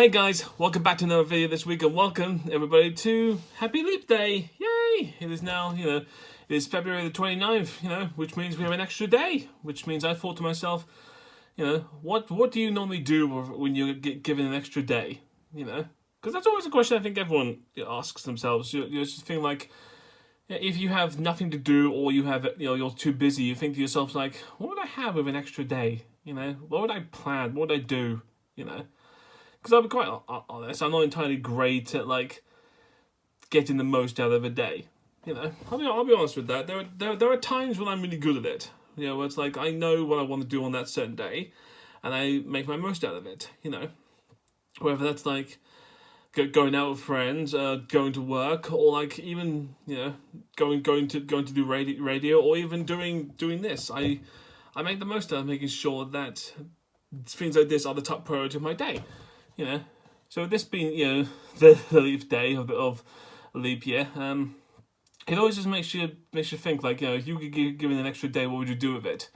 Hey guys, welcome back to another video this week, and welcome everybody to Happy Leap Day! Yay! It is now, it is February the 29th, which means we have an extra day, which means I thought to myself, what do you normally do when you get given an extra day, Because that's always a question I think everyone asks themselves. You're just feeling like, if you have nothing to do or you have, you're too busy, you think to yourself like, what would I have with an extra day? What would I plan? What would I do? Because I'll be quite honest, I'm not entirely great at getting the most out of a day. I'll be honest with that. There are times when I'm really good at it. Where it's like I know what I want to do on that certain day, and I make my most out of it. Whether that's like going out with friends, going to work, or even going to do radio, or even doing this. I make the most out of making sure that things like this are the top priority of my day. So this being the leap day of leap year, it always just makes you think if you could give given an extra day, what would you do with it?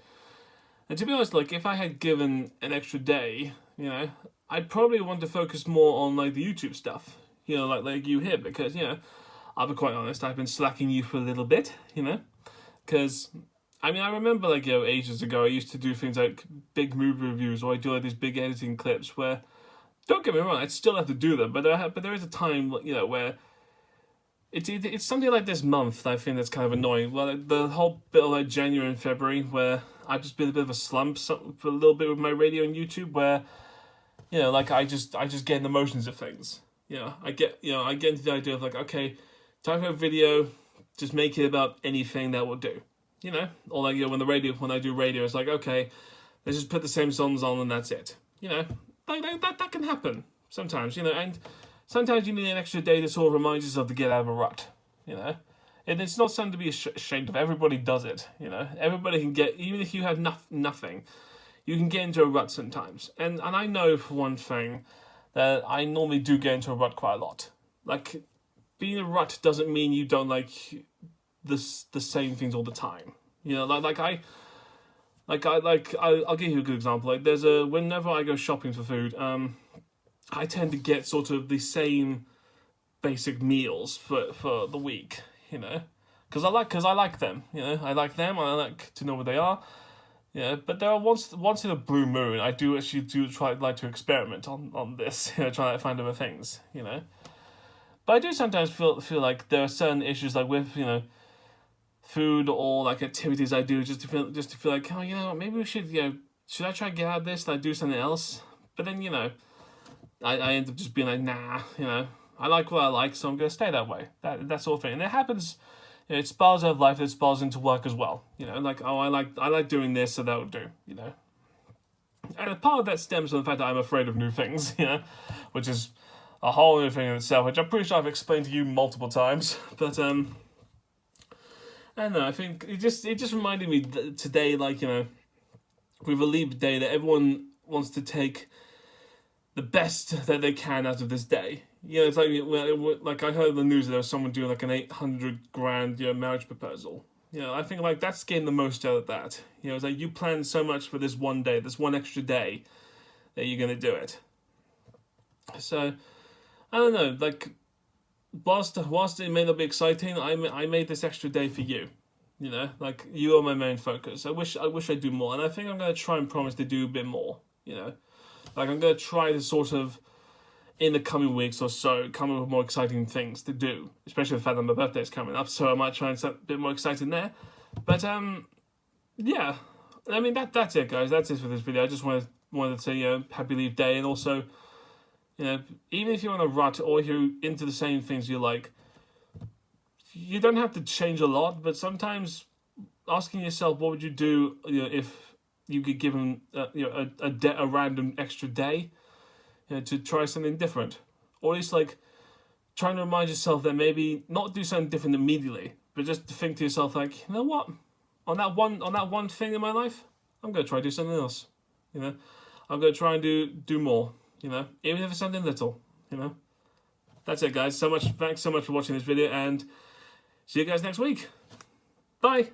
And to be honest, if I had given an extra day, I'd probably want to focus more on the YouTube stuff, like you here, because I'll be quite honest, I've been slacking you for a little bit, because I remember ages ago I used to do things like big movie reviews, or I do these big editing clips where. Don't get me wrong, I'd still have to do them, but there is a time, where it's something like this month that I think that's kind of annoying. Well, the whole bit of January and February, where I've just been a bit of a slump for a little bit with my radio and YouTube, where I just get in the motions of things. I get into the idea of okay, time for a video, just make it about anything that will do. Or when I do radio, it's okay, let's just put the same songs on and that's it. That can happen sometimes, and sometimes you need an extra day to sort of remind yourself to get out of a rut, and it's not something to be ashamed of. Everybody does it, Everybody can get, even if you have nothing, you can get into a rut sometimes. And I know for one thing that I normally do get into a rut quite a lot. Being in a rut doesn't mean you don't like the same things all the time. I'll give you a good example. Whenever I go shopping for food, I tend to get sort of the same basic meals for the week, because I like them, I like them, and I like to know what they are, But there are once in a blue moon, I do actually like to experiment on this, try to find other things, But I do sometimes feel like there are certain issues with food or activities I do just to feel like, oh, maybe we should should I try to get out of this and I do something else? But then I end up just being like, nah, I like what I like, so I'm gonna stay that way. That sort of thing, and it happens. It spills out of life. It spills into work as well. Oh, I like doing this, so that would do. And a part of that stems from the fact that I'm afraid of new things. Which is a whole new thing in itself, which I'm pretty sure I've explained to you multiple times. But I don't know, I think it just reminded me today, with a leap day, that everyone wants to take the best that they can out of this day. It's I heard in the news that there was someone doing an 800 grand marriage proposal. I think that's getting the most out of that. It's you plan so much for this one day, this one extra day, that you're gonna do it. So I don't know, whilst it may not be exciting, I made this extra day for you. You are my main focus. I wish I'd do more, and I think I'm gonna try and promise to do a bit more. I'm gonna try to sort of, in the coming weeks or so, come up with more exciting things to do. Especially the fact that my birthday is coming up, so I might try and set a bit more exciting there. But yeah, that's it, guys. That's it for this video. I just wanted to say Happy Leap Day, and also. Even if you're on a rut or if you're into the same things you like, you don't have to change a lot, but sometimes asking yourself what would you do if you could give them a random extra day to try something different, or at least trying to remind yourself that maybe not do something different immediately, but just to think to yourself you know what, on that one thing in my life, I'm going to try to do something else. I'm going to try and do more. Even if it's something little, That's it, guys. Thanks so much for watching this video, and see you guys next week. Bye.